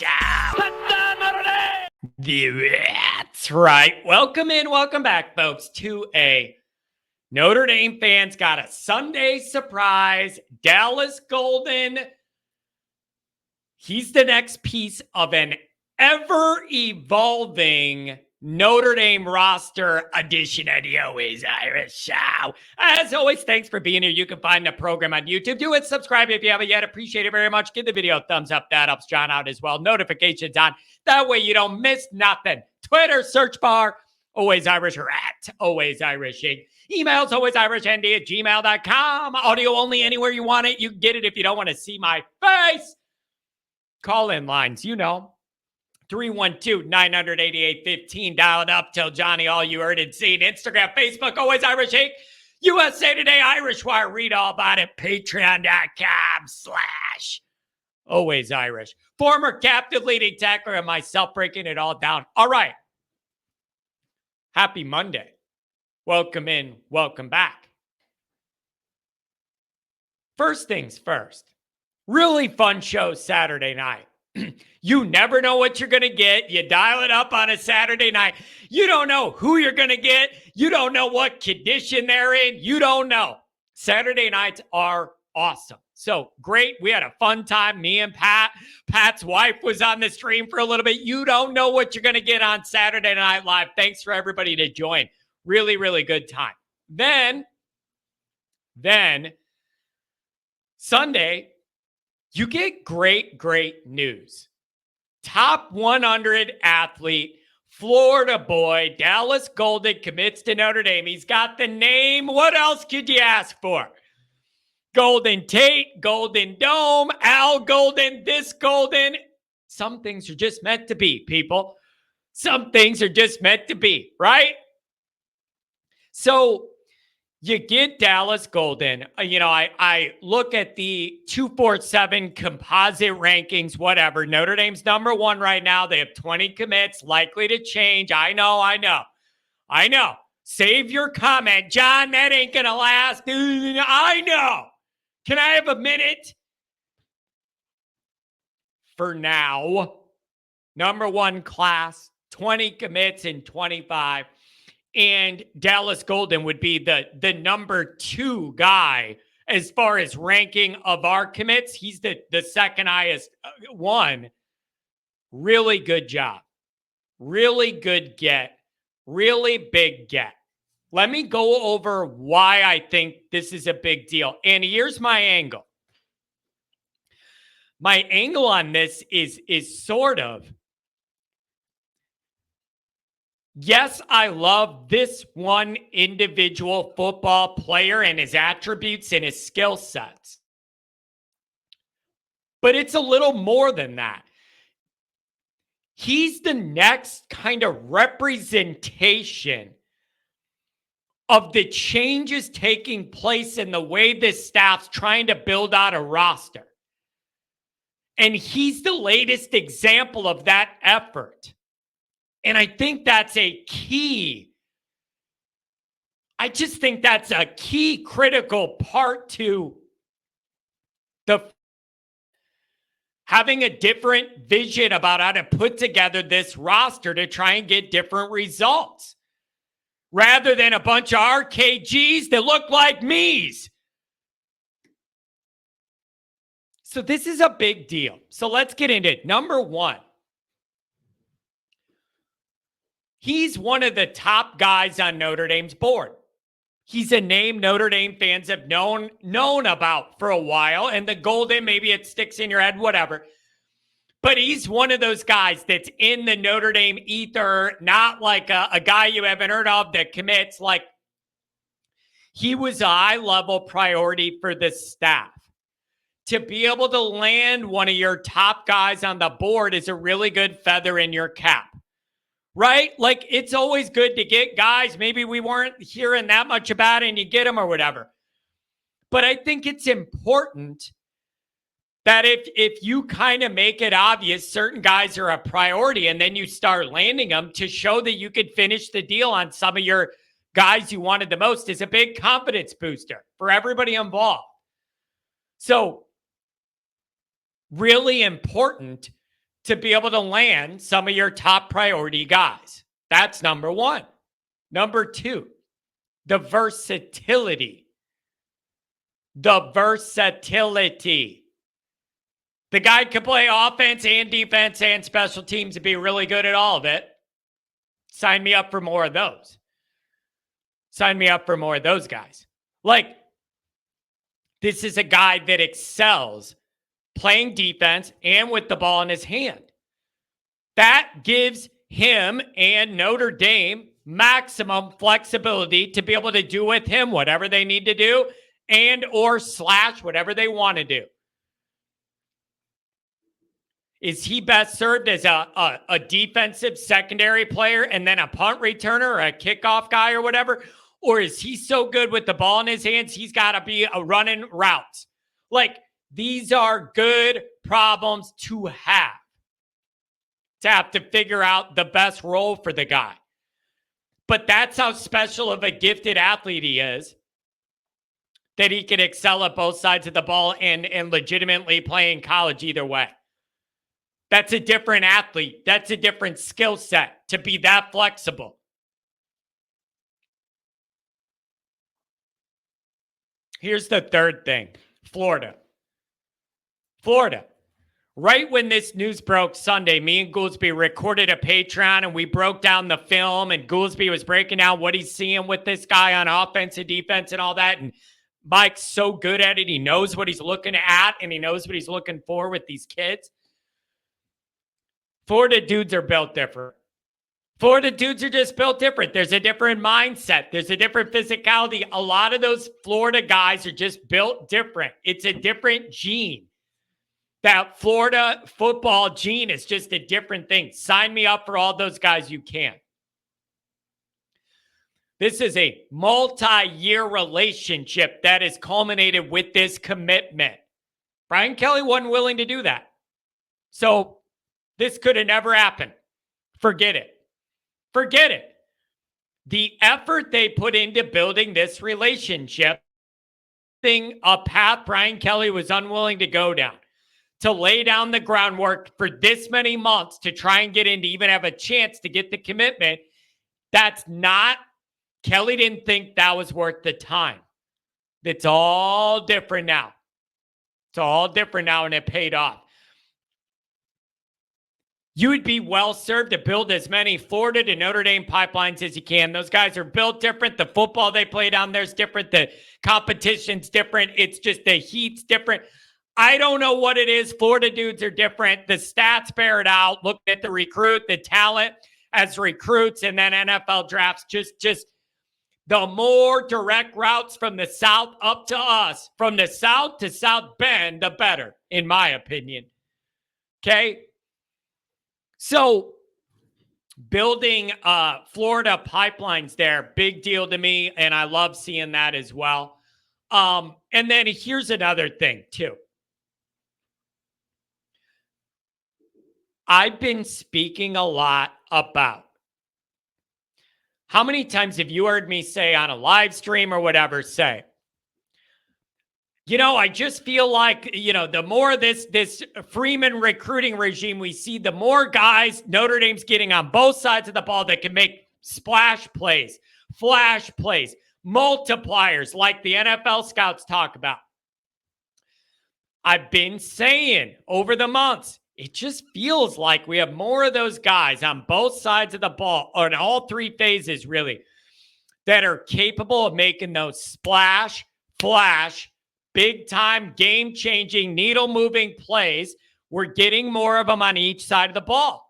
Show. That's right. Welcome in, welcome back, folks, to a Notre Dame fans got a Sunday surprise. Dallas Golden. He's the next piece of an ever-evolving Notre Dame roster edition of the Always Irish Show. As always, thanks for being here. You can find the program on YouTube. Do it. Subscribe if you haven't yet. Appreciate it very much. Give the video a thumbs up. That helps John out as well. Notifications on. That way you don't miss nothing. Twitter search bar, Always Irish or at Always Irishing. Emails, alwaysirishnd@gmail.com. Audio only anywhere you want it. You get it if you don't want to see my face. Call-in lines, 312-988-15. Dial it up. Tell Johnny all you heard and seen. Instagram, Facebook, Always Irish Inc. USA Today, Irish Wire. Read all about it. Patreon.com/Always Irish. Former captive leading tackler and myself breaking it all down. All right. Happy Monday. Welcome in. Welcome back. First things first. Really fun show Saturday night. You never know what you're going to get. You dial it up on a Saturday night. You don't know who you're going to get. You don't know what condition they're in. You don't know. Saturday nights are awesome. So great. We had a fun time. Me and Pat. Pat's wife was on the stream for a little bit. You don't know what you're going to get on Saturday Night Live. Thanks for everybody to join. Really, really good time. Then Sunday, you get great news. Top 100 athlete, Florida boy, Dallas Golden commits to Notre Dame. He's got the name. What else could you ask for? Golden Tate, Golden Dome, Al Golden, this Golden. Some things are just meant to be, people. Some things are just meant to be, right? So you get Dallas Golden. I look at the 247 composite rankings, whatever. Notre Dame's number one right now. They have 20 commits, likely to change. I know. Save your comment. John, that ain't going to last. I know. Can I have a minute? For now, number one class, 20 commits in 25. And Dallas Golden would be the number two guy as far as ranking of our commits. He's the second highest one. Really good job. Really good get. Really big get. Let me go over why I think this is a big deal. And here's my angle. My angle on this is sort of, yes, I love this one individual football player and his attributes and his skill sets. But it's a little more than that. He's the next kind of representation of the changes taking place in the way this staff's trying to build out a roster. And he's the latest example of that effort. And I think that's a key. I just think that's a key critical part to the having a different vision about how to put together this roster to try and get different results. Rather than a bunch of RKGs that look like me's. So this is a big deal. So let's get into it. Number one. He's one of the top guys on Notre Dame's board. He's a name Notre Dame fans have known about for a while. And the Golden, maybe it sticks in your head, whatever. But he's one of those guys that's in the Notre Dame ether, not like a guy you haven't heard of that commits. Like, he was a high-level priority for the staff. To be able to land one of your top guys on the board is a really good feather in your cap. Right? Like, it's always good to get guys maybe we weren't hearing that much about and you get them or whatever. But I think it's important that if you kind of make it obvious certain guys are a priority and then you start landing them to show that you could finish the deal on some of your guys you wanted the most is a big confidence booster for everybody involved. So really important to be able to land some of your top priority guys. That's number one. Number two, the versatility. The versatility. The guy can play offense and defense and special teams and be really good at all of it. Sign me up for more of those. Sign me up for more of those guys. Like, this is a guy that excels playing defense and with the ball in his hand. That gives him and Notre Dame maximum flexibility to be able to do with him whatever they need to do and or slash whatever they want to do. Is he best served as a defensive secondary player and then a punt returner or a kickoff guy or whatever? Or is he so good with the ball in his hands, he's got to be a running routes? Like, these are good problems to have to figure out the best role for the guy. But that's how special of a gifted athlete he is, that he can excel at both sides of the ball and legitimately play in college either way. That's a different athlete. That's a different skill set to be that flexible. Here's the third thing. Florida. Right when this news broke Sunday, me and Goolsby recorded a Patreon and we broke down the film, and Goolsby was breaking down what he's seeing with this guy on offense and defense and all that. And Mike's so good at it. He knows what he's looking at and he knows what he's looking for with these kids. Florida dudes are built different. Florida dudes are just built different. There's a different mindset. There's a different physicality. A lot of those Florida guys are just built different. It's a different gene. That Florida football gene is just a different thing. Sign me up for all those guys you can. This is a multi-year relationship that is culminated with this commitment. Brian Kelly wasn't willing to do that. So this could have never happened. Forget it. Forget it. The effort they put into building this relationship, a path Brian Kelly was unwilling to go down, to lay down the groundwork for this many months to try and get in to even have a chance to get the commitment, that's not, Kelly didn't think that was worth the time. It's all different now. It's all different now, and it paid off. You would be well served to build as many Florida to Notre Dame pipelines as you can. Those guys are built different. The football they play down there is different. The competition's different. It's just the heat's different. I don't know what it is. Florida dudes are different. The stats bear it out. Look at the recruit, the talent as recruits, and then NFL drafts. Just the more direct routes from the South up to us, from the South to South Bend, the better, in my opinion. Okay? So building Florida pipelines there, big deal to me, and I love seeing that as well. And then here's another thing, too. I've been speaking a lot about, how many times have you heard me say on a live stream or whatever, say, I just feel like, the more this Freeman recruiting regime we see, the more guys Notre Dame's getting on both sides of the ball that can make splash plays, flash plays, multipliers like the NFL scouts talk about. I've been saying over the months, it just feels like we have more of those guys on both sides of the ball, or in all three phases, really, that are capable of making those splash, flash, big-time, game-changing, needle-moving plays. We're getting more of them on each side of the ball.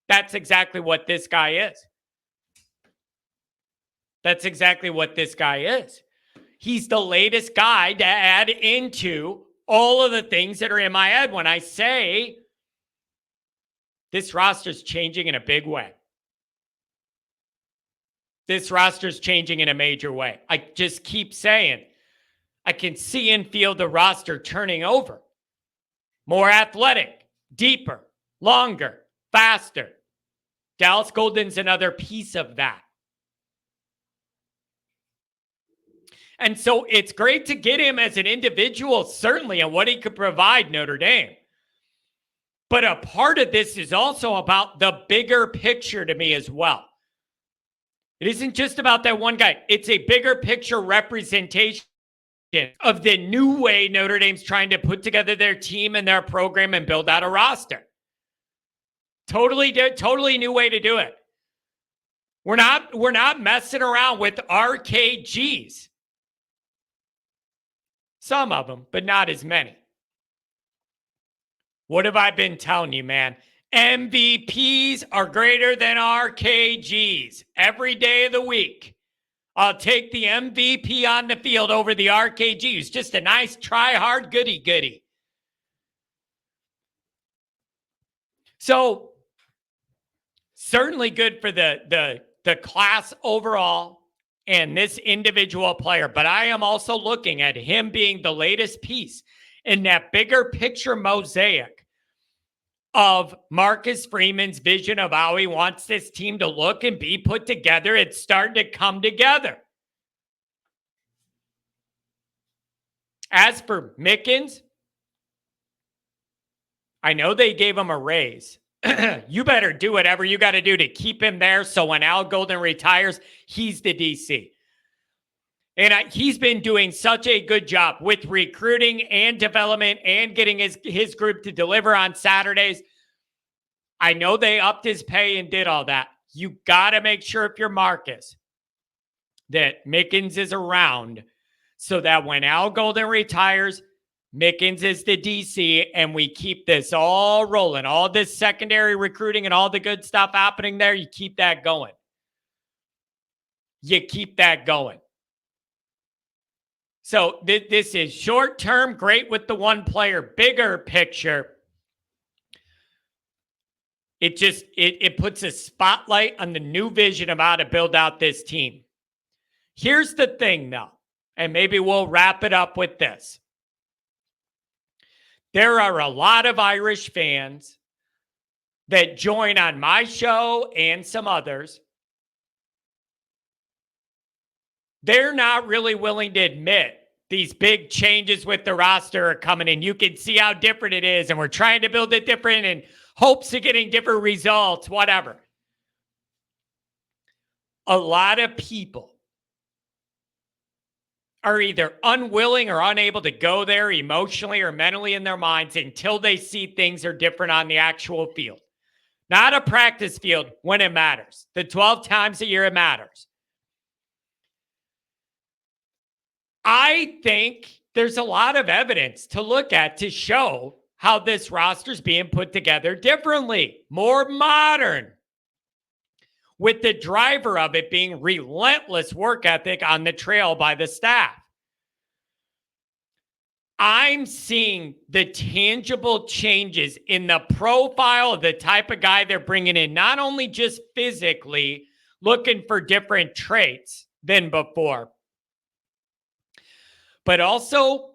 That's exactly what this guy is. That's exactly what this guy is. He's the latest guy to add into all of the things that are in my head when I say this roster's changing in a big way. This roster's changing in a major way. I just keep saying, I can see and feel the roster turning over. More athletic, deeper, longer, faster. Dallas Golden's another piece of that. And so it's great to get him as an individual, certainly, and what he could provide Notre Dame. But a part of this is also about the bigger picture to me as well. It isn't just about that one guy. It's a bigger picture representation of the new way Notre Dame's trying to put together their team and their program and build out a roster. Totally new way to do it. We're not messing around with RKGs. Some of them, but not as many. What have I been telling you, man? MVPs are greater than RKGs every day of the week. I'll take the MVP on the field over the RKG. Who's just a nice try-hard goody-goody. So, certainly good for the class overall and this individual player. But I am also looking at him being the latest piece in that bigger picture mosaic of Marcus Freeman's vision of how he wants this team to look and be put together. It's starting to come together. As for Mickens, I know they gave him a raise. You better do whatever you got to do to keep him there so when Al Golden retires, he's the DC. And he's been doing such a good job with recruiting and development and getting his group to deliver on Saturdays. I know they upped his pay and did all that. You got to make sure if you're Marcus that Mickens is around so that when Al Golden retires, Mickens is the DC and we keep this all rolling. All this secondary recruiting and all the good stuff happening there, you keep that going. You keep that going. So this is short-term, great with the one player, bigger picture. It puts a spotlight on the new vision of how to build out this team. Here's the thing, though, and maybe we'll wrap it up with this. There are a lot of Irish fans that join on my show and some others. They're not really willing to admit these big changes with the roster are coming in. You can see how different it is, and we're trying to build it different in hopes of getting different results, whatever. A lot of people are either unwilling or unable to go there emotionally or mentally in their minds until they see things are different on the actual field. Not a practice field when it matters. The 12 times a year it matters. I think there's a lot of evidence to look at to show how this roster is being put together differently, more modern, with the driver of it being relentless work ethic on the trail by the staff. I'm seeing the tangible changes in the profile of the type of guy they're bringing in, not only just physically looking for different traits than before, but also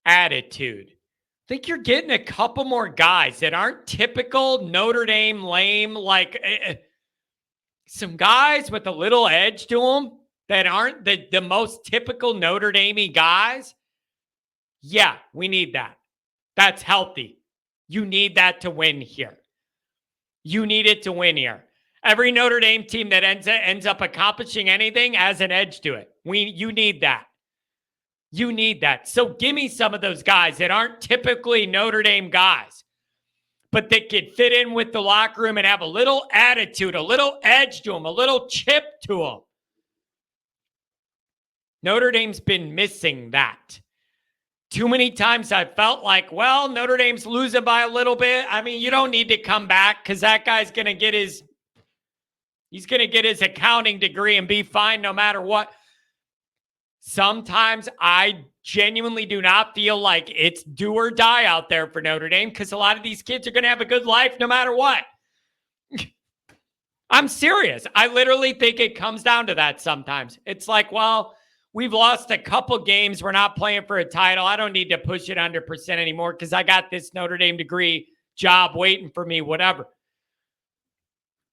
attitude. I think you're getting a couple more guys that aren't typical Notre Dame lame, like some guys with a little edge to them that aren't the most typical Notre Dame-y guys. Yeah, we need that. That's healthy. You need that to win here. You need it to win here. Every Notre Dame team that ends up accomplishing anything has an edge to it. You need that. You need that. So give me some of those guys that aren't typically Notre Dame guys, but that can fit in with the locker room and have a little attitude, a little edge to them, a little chip to them. Notre Dame's been missing that. Too many times I felt like, well, Notre Dame's losing by a little bit. I mean, you don't need to come back because that guy's going to get his accounting degree and be fine no matter what. Sometimes I genuinely do not feel like it's do or die out there for Notre Dame because a lot of these kids are going to have a good life no matter what. I'm serious. I literally think it comes down to that sometimes. It's like, well, we've lost a couple games. We're not playing for a title. I don't need to push it 100% anymore because I got this Notre Dame degree job waiting for me, whatever.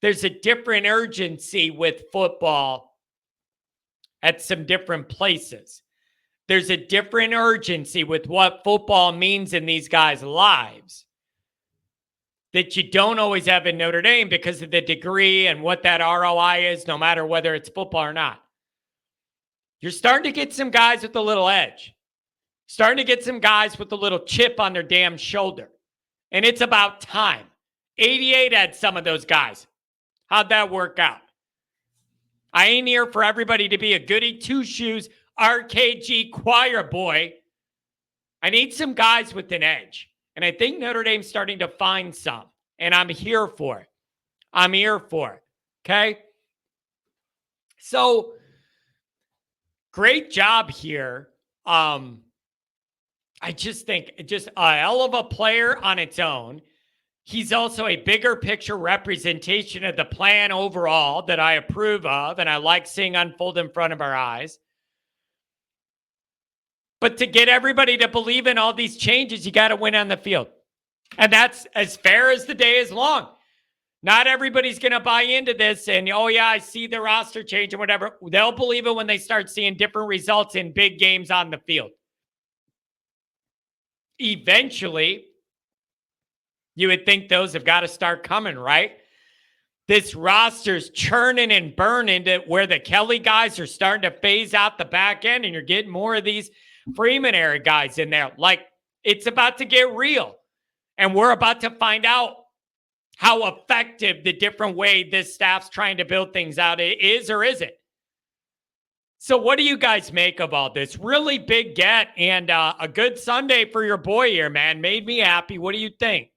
There's a different urgency with football at some different places. There's a different urgency with what football means in these guys' lives. that you don't always have in Notre Dame because of the degree and what that ROI is, no matter whether it's football or not. You're starting to get some guys with a little edge, starting to get some guys with a little chip on their damn shoulder. And it's about time. 88 had some of those guys. How'd that work out? I ain't here for everybody to be a goody two-shoes RKG choir boy. I need some guys with an edge. And I think Notre Dame's starting to find some. And I'm here for it. I'm here for it. Okay? So, great job here. I just think just a hell of a player on its own. He's also a bigger picture representation of the plan overall that I approve of and I like seeing unfold in front of our eyes. But to get everybody to believe in all these changes, you got to win on the field. And that's as fair as the day is long. Not everybody's going to buy into this and, oh, yeah, I see the roster change and whatever. They'll believe it when they start seeing different results in big games on the field. Eventually, you would think those have got to start coming, right? This roster's churning and burning to where the Kelly guys are starting to phase out the back end and you're getting more of these Freeman era guys in there. Like, it's about to get real. And we're about to find out how effective the different way this staff's trying to build things out is or isn't. So what do you guys make of all this? Really big get and a good Sunday for your boy here, man. Made me happy. What do you think?